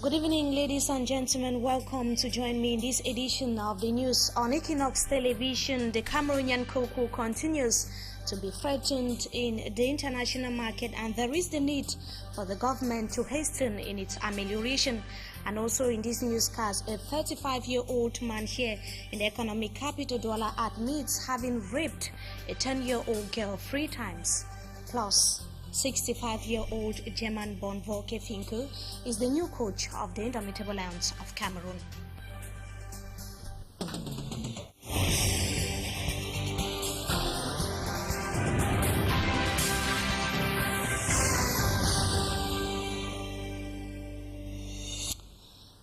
Good evening, ladies and gentlemen. Welcome to join me in this edition of the news on Equinox Television. The Cameroonian cocoa continues to be threatened in the international market, and there is the need for the government to hasten in its amelioration. And also in this newscast, a 35-year-old man here in the economic capital Douala admits having raped a 10-year-old girl 3 times. Plus, 65-year-old German-born Volker Finkel is the new coach of the Indomitable Lions of Cameroon.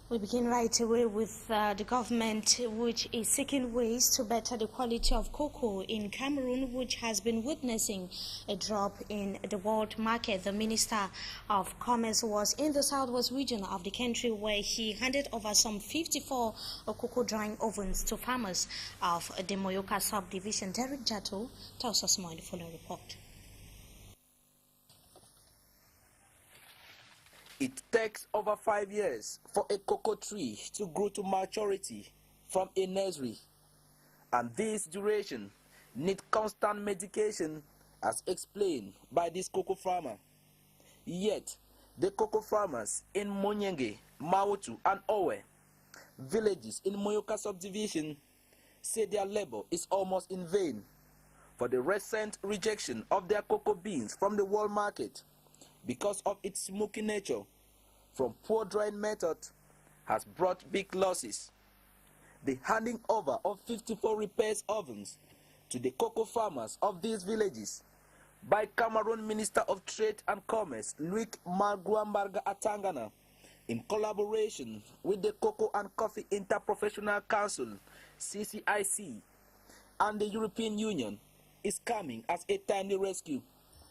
We begin right away with the government, which is seeking ways to better the quality of cocoa in Cameroon, which has been witnessing a drop in the world market. The Minister of Commerce was in the southwest region of the country, where he handed over some 54 cocoa drying ovens to farmers of the Moyoka subdivision. Derek Jato tells us more in the following report. It takes over 5 years for a cocoa tree to grow to maturity from a nursery, and this duration needs constant medication, as explained by this cocoa farmer. Yet, the cocoa farmers in Monyenge, Mautu, and Owe, villages in Moyoka subdivision, say their labor is almost in vain for the recent rejection of their cocoa beans from the world market because of its smoky nature from poor drying method has brought big losses. The handing over of 54 repairs ovens to the cocoa farmers of these villages by Cameroon Minister of Trade and Commerce Luik Marguambarga Atangana, in collaboration with the Cocoa and Coffee Interprofessional Council CCIC and the European Union, is coming as a timely rescue.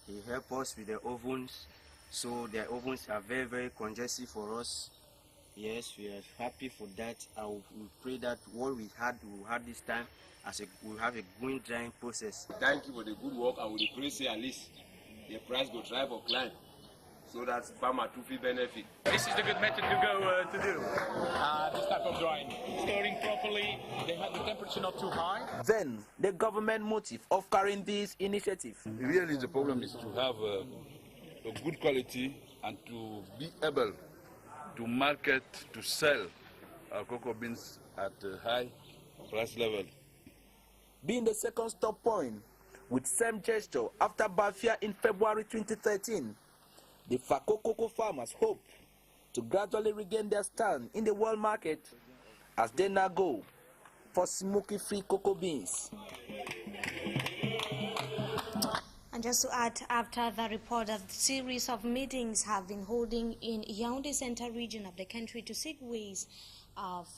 He helped us with the ovens, so the ovens are very, very congested for us. Yes, we are happy for that. We pray that what we had this time, we'll have a green drying process. Thank you for the good work, and we pray say at least the price will drive or climb, so that farmer to feel benefit. This is the good method to do this type of drying. Storing properly, they have the temperature not too high. Then, the government motive of carrying this initiative. Really, the problem is to have a good quality and to be able to market, to sell our cocoa beans at a high price level. Being the second stop point, with same gesture after Bafia in February 2013, the Fako cocoa farmers hope to gradually regain their stand in the world market as they now go for smoky-free cocoa beans. And just to add, after the report, a series of meetings have been holding in Yaoundé Central region of the country to seek ways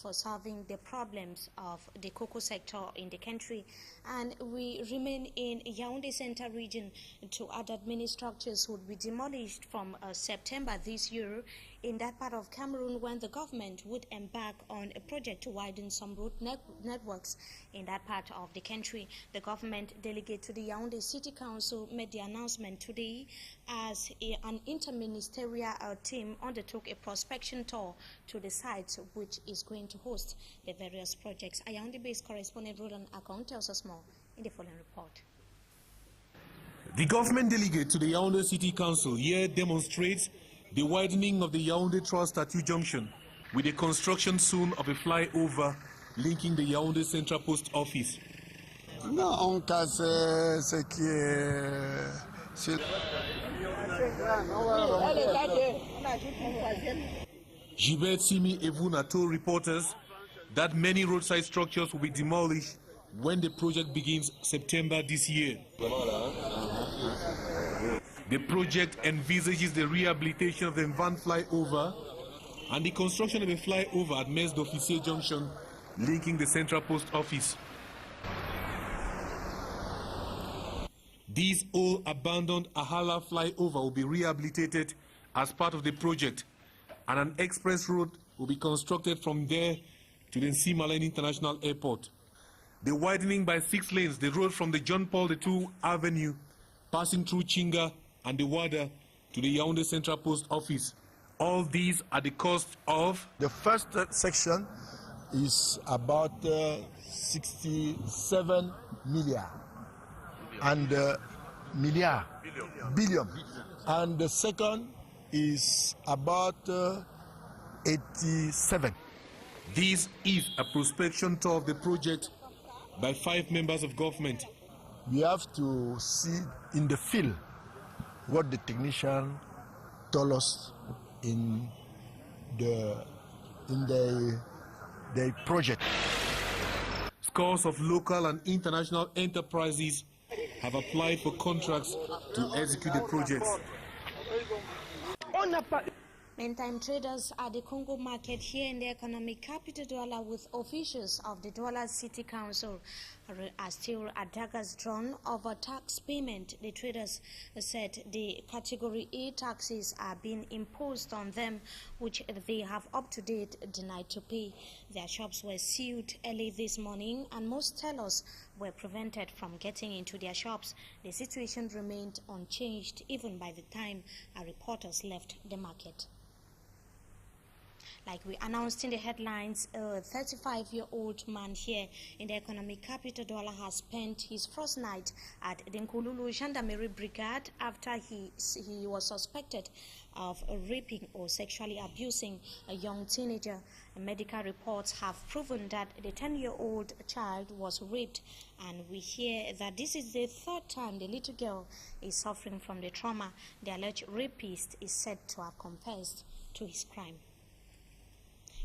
for solving the problems of the cocoa sector in the country. And we remain in Yaoundé Central region to add that many structures would be demolished from September this year in that part of Cameroon, when the government would embark on a project to widen some road networks in that part of the country. The government delegate to the Yaoundé City Council made the announcement today as an interministerial team undertook a prospection tour to the site which is going to host the various projects. A Yaoundé-based correspondent Roland Akon tells us more in the following report. The government delegate to the Yaoundé City Council here demonstrates the widening of the Yaoundé-Trois Statue Junction with the construction soon of a flyover linking the Yaoundé Central Post Office. Non, on casse ce qui est... Gilbert Simi Evuna told reporters that many roadside structures will be demolished when the project begins September this year. The project envisages the rehabilitation of the Van flyover and the construction of a flyover at Mes d'Officier Junction linking the Central Post Office. This old abandoned Ahala flyover will be rehabilitated as part of the project, and an express road will be constructed from there to the Nsimalene International Airport. The widening by 6 lanes, the road from the John Paul II Avenue, passing through Chinga and the Wada to the Yaoundé Central Post Office, All these at the cost of The first section is about 67 million and billion, and the second is about 87. This is a prospection tour of the project by 5 members of government. We have to see in the field what the technician told us in the project. Scores of local and international enterprises have applied for contracts to execute the projects. Meantime, traders at the Congo market here in the economic capital Douala with officials of the Douala City Council are still at daggers drawn over tax payment. The traders said the Category A taxes are being imposed on them, which they have up to date denied to pay. Their shops were sealed early this morning and most tellers were prevented from getting into their shops. The situation remained unchanged even by the time our reporters left the market. Like we announced in the headlines, a 35-year-old man here in the economic capital Douala has spent his first night at the Nkululu Gendarmerie Brigade after he was suspected of raping or sexually abusing a young teenager. Medical reports have proven that the 10-year-old child was raped, and we hear that this is the 3rd time the little girl is suffering from the trauma. The alleged rapist is said to have confessed to his crime.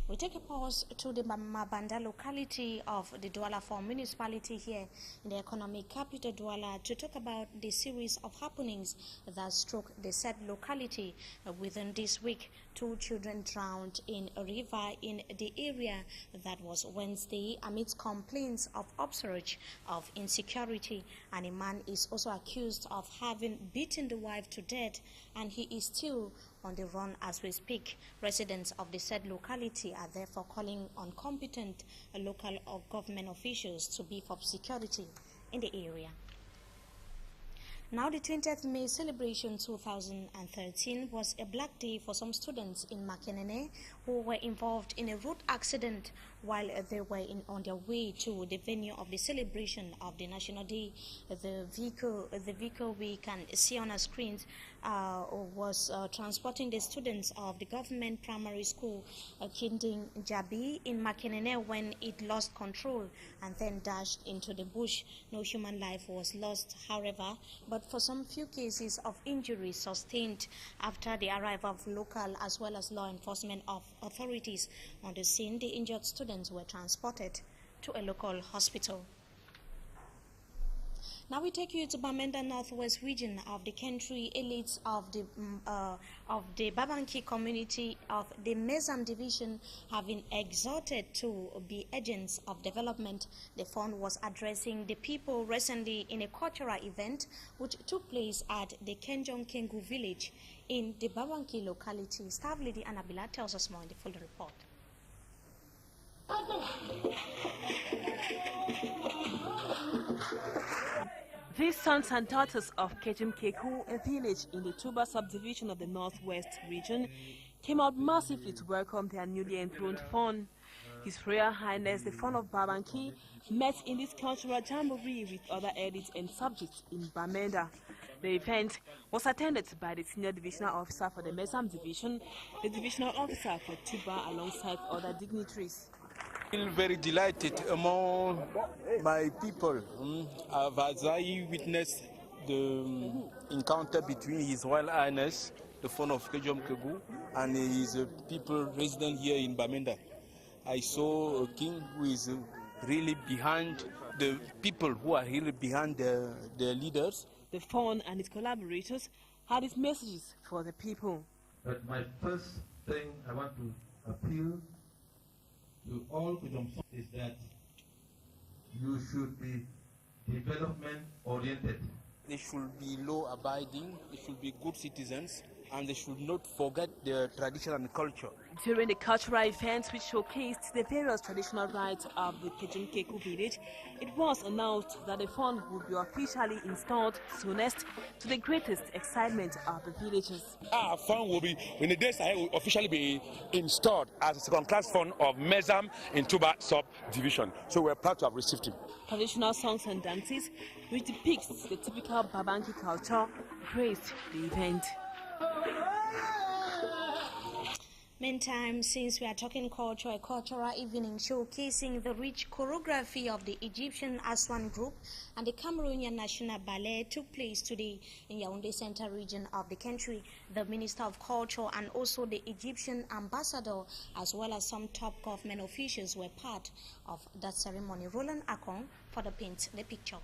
We take a pause to the Mabanda locality of the Douala 4 municipality here in the economic capital Douala to talk about the series of happenings that struck the said locality within this week. 2 children drowned in a river in the area. That was Wednesday amidst complaints of upsurge of insecurity, and a man is also accused of having beaten the wife to death, and he is still on the run as we speak. Residents of the said locality are therefore calling on competent local or government officials to beef up security in the area. Now, the 20th May celebration 2013 was a black day for some students in Makenene who were involved in a road accident while they were on their way to the venue of the celebration of the National Day. The vehicle we can see on our screens was transporting the students of the government primary school Kinding Jabi in Makenene when it lost control and then dashed into the bush. No human life was lost, however, but for some few cases of injuries sustained after the arrival of local as well as law enforcement authorities on the scene. The injured students were transported to a local hospital. Now we take you to Bamenda Northwest region of the country. Elites of the Babanki community of the Mezam division have been exhorted to be agents of development. The fund was addressing the people recently in a cultural event which took place at the Kenjong Kengu village in the Babanki locality. Staff Lady Anabila tells us more in the full report. These sons and daughters of Kejim Keku, a village in the Tuba subdivision of the Northwest region, came out massively to welcome their newly enthroned Fon. His Royal Highness, the Fon of Babanki, met in this cultural jamboree with other elites and subjects in Bamenda. The event was attended by the Senior Divisional Officer for the Mesam Division, the Divisional Officer for Tuba, alongside other dignitaries. I feel very delighted among my people as I witnessed the encounter between His Royal Highness, the Fon of Kejom Kegu, and his people resident here in Bamenda. I saw a king who is really behind the people, who are really behind the leaders. The Fon and his collaborators had his messages for the people. But my first thing I want to appeal to all Kujomson is that you should be development oriented. They should be law abiding, they should be good citizens, and they should not forget their tradition and culture. During the cultural events which showcased the various traditional rites of the Kejim Keku village, it was announced that the fund would be officially installed soonest, to the greatest excitement of the villagers. Our fund will be, in the days ahead, will officially be installed as a second-class fund of Mezam in Tuba subdivision. So we're proud to have received him. Traditional songs and dances, which depicts the typical Babanki culture, graced the event. Meantime, since we are talking culture, a cultural evening showcasing the rich choreography of the Egyptian Aswan Group and the Cameroonian National Ballet took place today in Yaoundé Central region of the country. The Minister of Culture and also the Egyptian ambassador, as well as some top government officials, were part of that ceremony. Roland Akon for the paint the picture.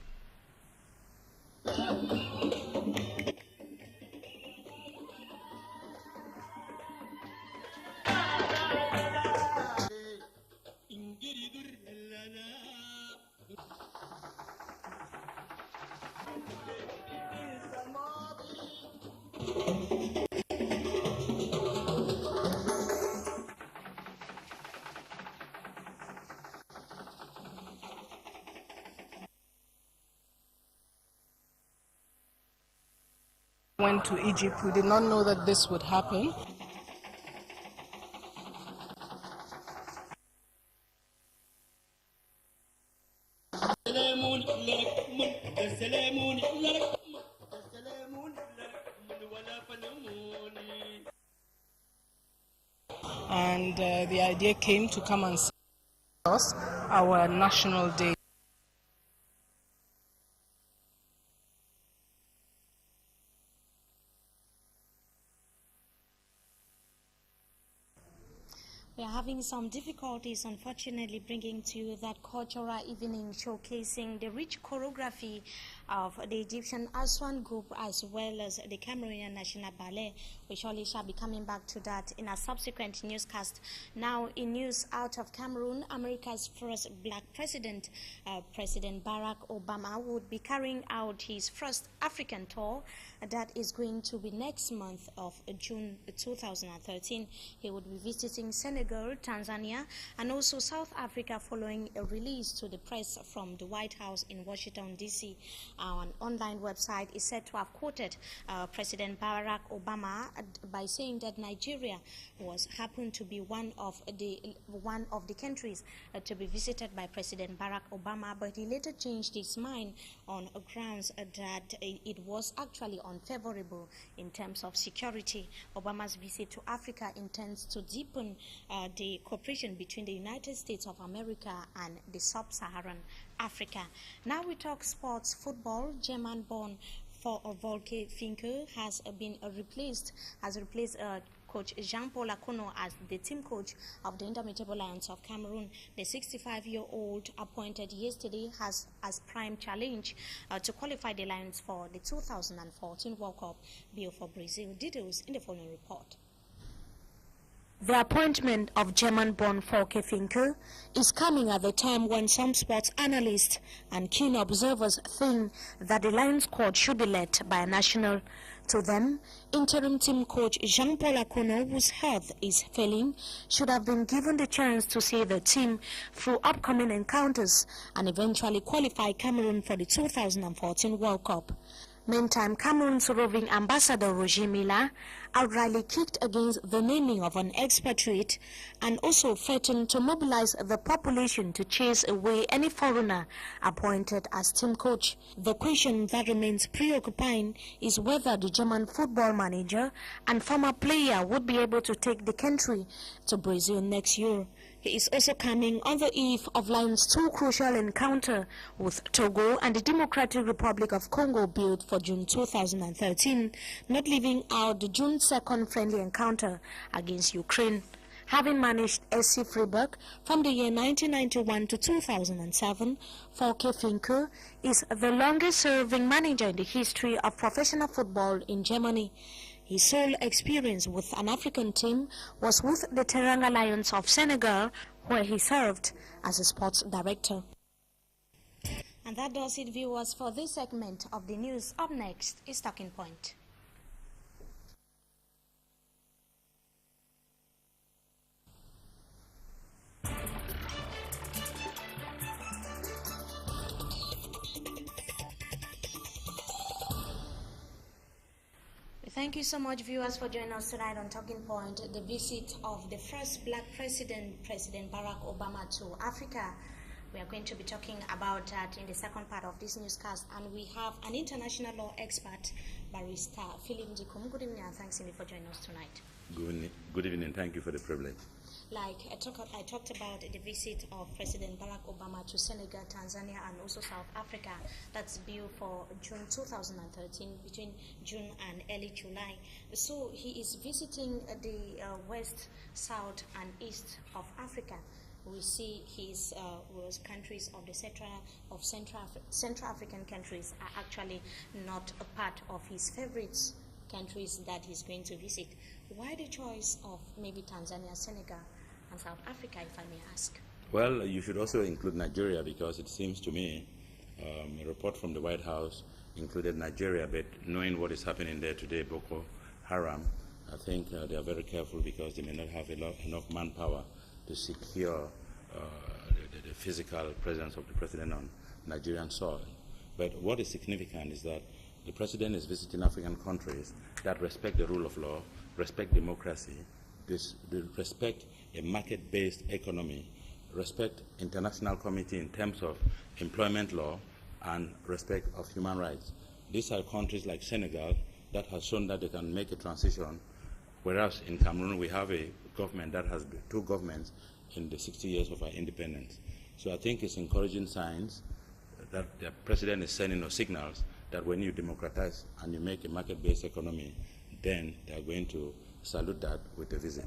Went to Egypt, we did not know that this would happen. And the idea came to come and celebrate our national day. We are having some difficulties, unfortunately, bringing to you that cultural evening showcasing the rich choreography of the Egyptian Aswan Group as well as the Cameroonian National Ballet. We surely shall be coming back to that in a subsequent newscast. Now, in news out of Cameroon, America's first black president, President Barack Obama, would be carrying out his first African tour. That is going to be next month of June 2013. He would be visiting Senegal, Tanzania, and also South Africa following a release to the press from the White House in Washington, D.C. An online website is said to have quoted President Barack Obama by saying that Nigeria happened to be one of the countries to be visited by President Barack Obama, but he later changed his mind on grounds that it was actually unfavorable in terms of security. Obama's visit to Africa intends to deepen the cooperation between the United States of America and the sub-Saharan Africa. Now we talk sports. Football. German-born Volker Finke has replaced coach Jean-Paul Akono as the team coach of the Indomitable Lions of Cameroon. The 65-year-old appointed yesterday has as prime challenge to qualify the Lions for the 2014 World Cup bid for Brazil. Details in the following report. The appointment of German-born Volker Finke is coming at the time when some sports analysts and keen observers think that the Lions squad should be led by a national. To them, interim team coach Jean-Paul Akono, whose health is failing, should have been given the chance to see the team through upcoming encounters and eventually qualify Cameroon for the 2014 World Cup. Meantime, Cameroon's roving ambassador Roger Milla outrightly kicked against the naming of an expatriate and also threatened to mobilize the population to chase away any foreigner appointed as team coach. The question that remains preoccupying is whether the German football manager and former player would be able to take the country to Brazil next year. He is also coming on the eve of Lions' two crucial encounter with Togo and the Democratic Republic of Congo billed for June 2013, not leaving out the June 2nd friendly encounter against Ukraine. Having managed SC Freiburg from the year 1991 to 2007, Volker Finke is the longest-serving manager in the history of professional football in Germany. His sole experience with an African team was with the Teranga Lions of Senegal, where he served as a sports director. And that does it, viewers, for this segment of the news. Up next is Talking Point. Thank you so much, viewers, for joining us tonight on Talking Point, the visit of the first black president, President Barack Obama, to Africa. We are going to be talking about that in the second part of this newscast, and we have an international law expert, Barrister Philip Ndikum. Good evening, and thanks for joining us tonight. Good evening. Thank you for the privilege. Like I talked about the visit of President Barack Obama to Senegal, Tanzania, and also South Africa. That's due for June 2013, between June and early July. So he is visiting the west, south, and east of Africa. We see his countries of the Central African countries are actually not a part of his favorites countries that he's going to visit. Why the choice of maybe Tanzania, Senegal, and South Africa, if I may ask? Well, you should also include Nigeria, because it seems to me a report from the White House included Nigeria, but knowing what is happening there today, Boko Haram, I think they are very careful, because they may not have enough manpower to secure the physical presence of the president on Nigerian soil. But what is significant is that the president is visiting African countries that respect the rule of law, respect democracy, respect a market-based economy, respect international committee in terms of employment law, and respect of human rights. These are countries like Senegal that has shown that they can make a transition, whereas in Cameroon we have a government that has been two governments in the 60 years of our independence. So I think it's encouraging signs that the president is sending us signals that when you democratize and you make a market-based economy, then they are going to salute that with a visit.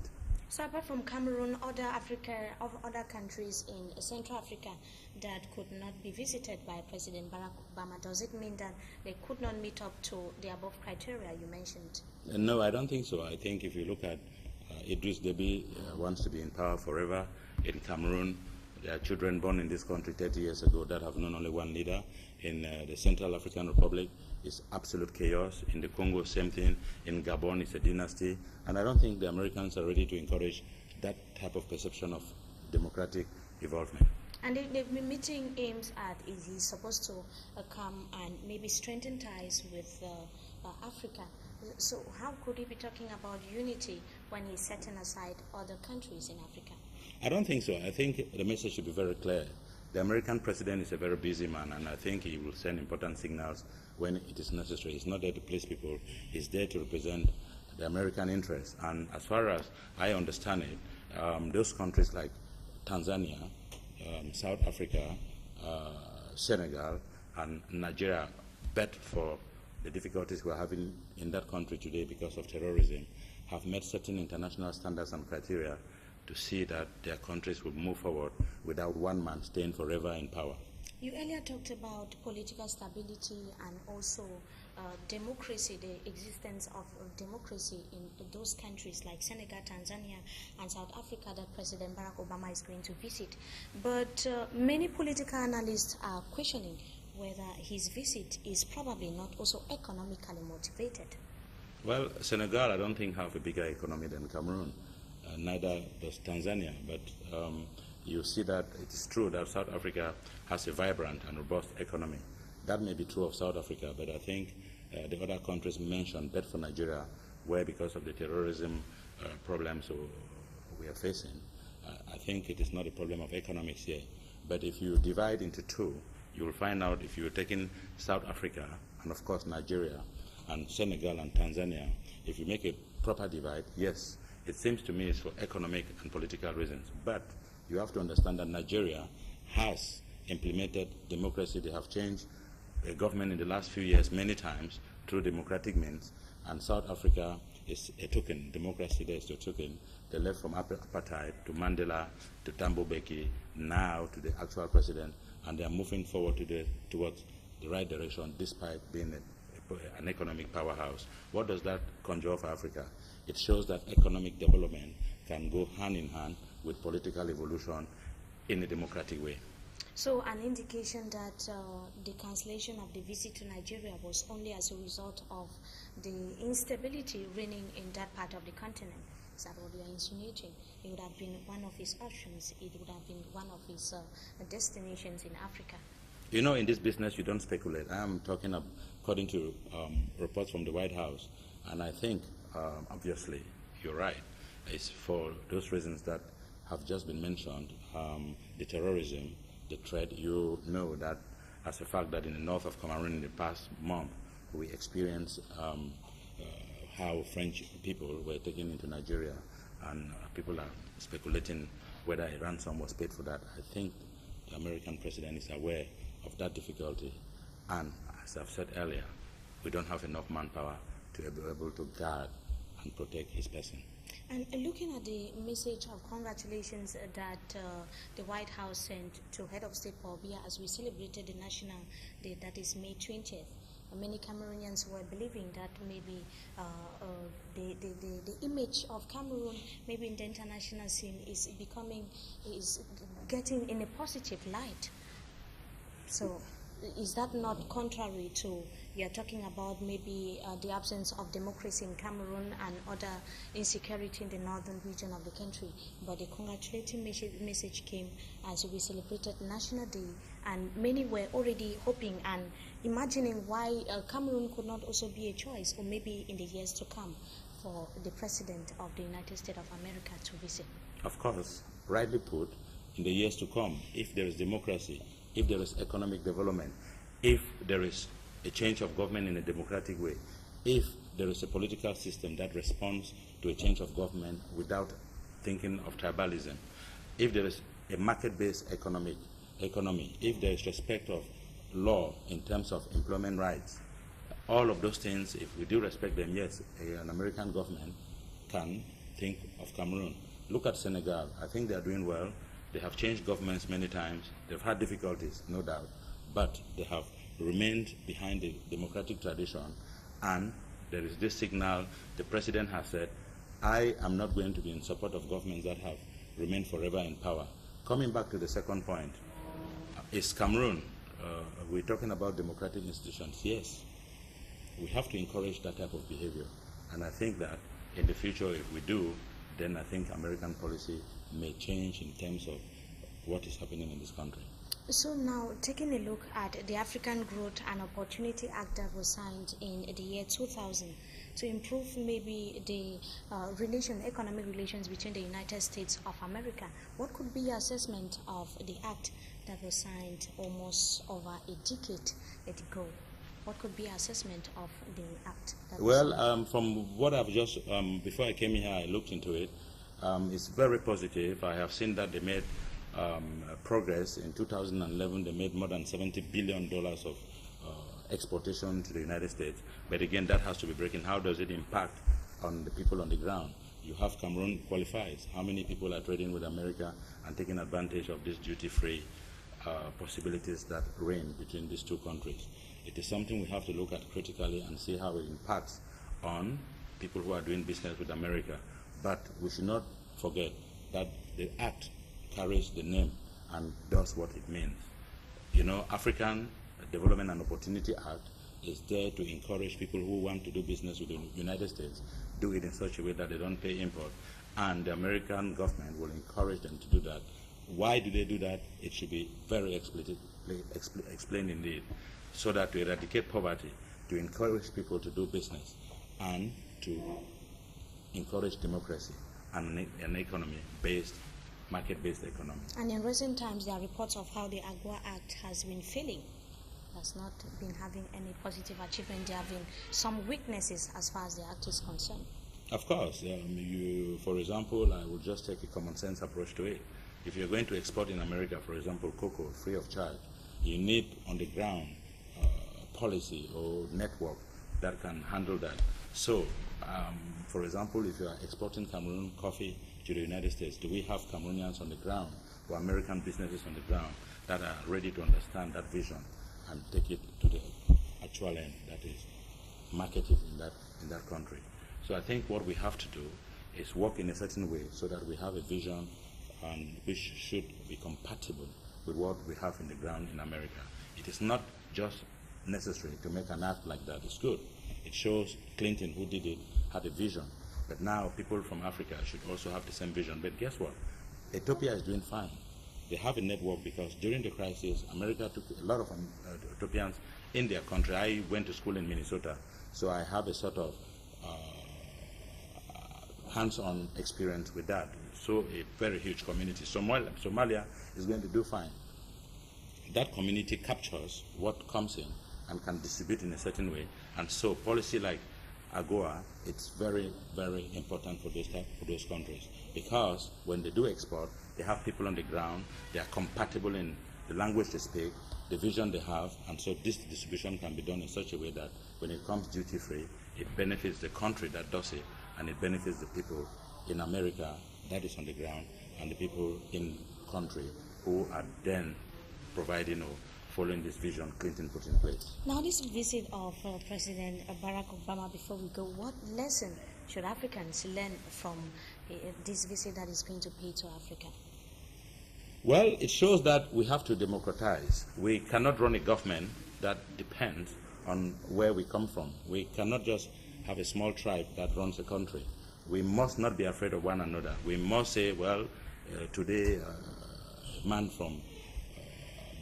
So apart from Cameroon, other countries in Central Africa that could not be visited by President Barack Obama, does it mean that they could not meet up to the above criteria you mentioned? No, I don't think so. I think if you look at Idris Deby wants to be in power forever. In Cameroon, there are children born in this country 30 years ago that have known only one leader. In the Central African Republic, it's absolute chaos. In the Congo, same thing. In Gabon, it's a dynasty. And I don't think the Americans are ready to encourage that type of perception of democratic involvement. And the meeting aims at, is he supposed to come and maybe strengthen ties with Africa? So how could he be talking about unity when he's setting aside other countries in Africa? I don't think so. I think the message should be very clear. The American president is a very busy man, and I think he will send important signals when it is necessary. He's not there to please people. He's there to represent the American interest. And as far as I understand it, those countries like Tanzania, South Africa, Senegal, and Nigeria, bet for the difficulties we're having in that country today because of terrorism, have met certain international standards and criteria to see that their countries will move forward without one man staying forever in power. You earlier talked about political stability and also democracy, the existence of democracy in those countries like Senegal, Tanzania, and South Africa that President Barack Obama is going to visit. But many political analysts are questioning whether his visit is probably not also economically motivated. Well, Senegal, I don't think, have a bigger economy than Cameroon. Neither does Tanzania. But you see that it is true that South Africa has a vibrant and robust economy. That may be true of South Africa, but I think the other countries mentioned, but for Nigeria, where because of the terrorism problems we are facing, I think it is not a problem of economics here. But if you divide into two, you will find out if you're taking South Africa and of course Nigeria and Senegal and Tanzania, if you make a proper divide, yes, it seems to me it's for economic and political reasons. But you have to understand that Nigeria has implemented democracy. They have changed the government in the last few years many times through democratic means. And South Africa is a token. Democracy there is a token. They left from apartheid to Mandela to Thabo Mbeki, now to the actual president, and they are moving forward towards the right direction despite being an economic powerhouse. What does that conjure for Africa? It shows that economic development can go hand in hand with political evolution in a democratic way. So an indication that the cancellation of the visit to Nigeria was only as a result of the instability reigning in that part of the continent. Is that what you are insinuating? It would have been one of his options. It would have been one of his destinations in Africa. You know, in this business, you don't speculate. I am talking according to reports from the White House. And I think, obviously, you're right. It's for those reasons that have just been mentioned, the terrorism, the threat. You know that as a fact that in the north of Cameroon in the past month, we experienced how French people were taken into Nigeria, and people are speculating whether a ransom was paid for that. I think the American president is aware of that difficulty, and as I've said earlier, we don't have enough manpower to be able to guard and protect his person. And looking at the message of congratulations that the White House sent to Head of State Paul Biya as we celebrated the National Day, that is May 20th, many Cameroonians were believing that maybe the image of Cameroon, maybe in the international scene, is getting in a positive light. So is that not contrary to, you're talking about maybe the absence of democracy in Cameroon and other insecurity in the northern region of the country, but the congratulating message came as we celebrated National Day, and many were already hoping and imagining why Cameroon could not also be a choice, or maybe in the years to come, for the President of the United States of America to visit. Of course, rightly put, in the years to come, if there is democracy, if there is economic development, if there is a change of government in a democratic way, if there is a political system that responds to a change of government without thinking of tribalism, if there is a market-based economy, if there is respect of law in terms of employment rights, all of those things, if we do respect them, yes, an American government can think of Cameroon. Look at Senegal. I think they are doing well. They have changed governments many times. They've had difficulties, no doubt, but they have remained behind the democratic tradition, and there is this signal. The president has said, I am not going to be in support of governments that have remained forever in power. Coming back to the second point, is Cameroon, we're talking about democratic institutions. Yes, we have to encourage that type of behavior, and I think that in the future, if we do, then I think American policy may change in terms of what is happening in this country. So now, taking a look at the African Growth and Opportunity Act that was signed in the year 2000 to improve maybe the economic relations between the United States of America, what could be your assessment of the act that was signed almost over a decade ago? What could be your assessment of the act? Well, from what I've just, before I came here, I looked into it. It's very positive. I have seen that they made progress. In 2011, they made more than $70 billion of exportation to the United States. But again, that has to be breaking. How does it impact on the people on the ground? You have Cameroon qualifies. How many people are trading with America and taking advantage of these duty-free possibilities that reign between these two countries? It is something we have to look at critically and see how it impacts on people who are doing business with America. But we should not forget that the act carries the name and does what it means. You know, African Development and Opportunity Act is there to encourage people who want to do business with the United States, do it in such a way that they don't pay import. And the American government will encourage them to do that. Why do they do that? It should be very explicitly explained indeed, so that to eradicate poverty, to encourage people to do business, and to encourage democracy and an economy-based, market-based economy. And in recent times, there are reports of how the AGWA Act has been failing. Has not been having any positive achievement. There have been some weaknesses as far as the Act is concerned. Of course. For example, I will just take a common sense approach to it. If you're going to export in America, for example, cocoa, free of charge, you need on the ground policy or network that can handle that. So, for example, if you are exporting Cameroon coffee to the United States, do we have Cameroonians on the ground or American businesses on the ground that are ready to understand that vision and take it to the actual end, that is marketed in that country? So I think what we have to do is work in a certain way so that we have a vision and which should be compatible with what we have in the ground in America. It is not just necessary to make an act like that. It's good. It shows Clinton, who did it, had a vision. But now people from Africa should also have the same vision. But guess what? Ethiopia is doing fine. They have a network because during the crisis, America took a lot of Ethiopians in their country. I went to school in Minnesota, so I have a sort of hands-on experience with that. So a very huge community. Somalia is going to do fine. That community captures what comes in and can distribute in a certain way. And so policy like AGOA, it's very, very important for those countries, because when they do export, they have people on the ground, they are compatible in the language they speak, the vision they have, and so this distribution can be done in such a way that when it comes duty-free, it benefits the country that does it, and it benefits the people in America that is on the ground, and the people in country who are then providing or following this vision Clinton put in place. Now, this visit of President Barack Obama, before we go, what lesson should Africans learn from this visit that is going to pay to Africa? Well, it shows that we have to democratize. We cannot run a government that depends on where we come from. We cannot just have a small tribe that runs a country. We must not be afraid of one another. We must say, well, today a man from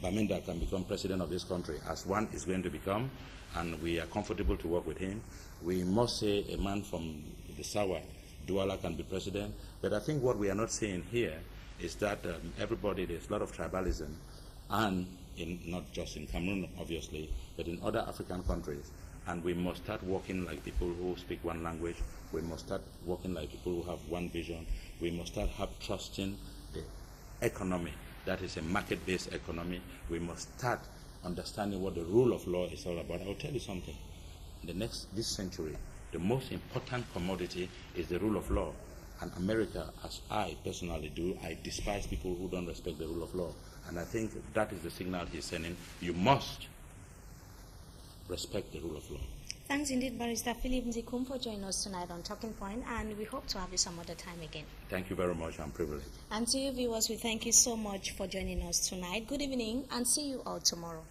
Bamenda can become president of this country, as one is going to become, and we are comfortable to work with him. We must say a man from the Sawa, Douala, can be president. But I think what we are not seeing here is that everybody, there's a lot of tribalism, and not just in Cameroon, obviously, but in other African countries. And we must start working like people who speak one language. We must start working like people who have one vision. We must start trusting the economy. That is a market-based economy. We must start understanding what the rule of law is all about. I will tell you something. This century, the most important commodity is the rule of law. And America, as I personally do, I despise people who don't respect the rule of law. And I think that is the signal he's sending. You must respect the rule of law. Thanks indeed, Barrister Philip Nzikum, for joining us tonight on Talking Point, and we hope to have you some other time again. Thank you very much. I'm privileged. And to you viewers, we thank you so much for joining us tonight. Good evening, and see you all tomorrow.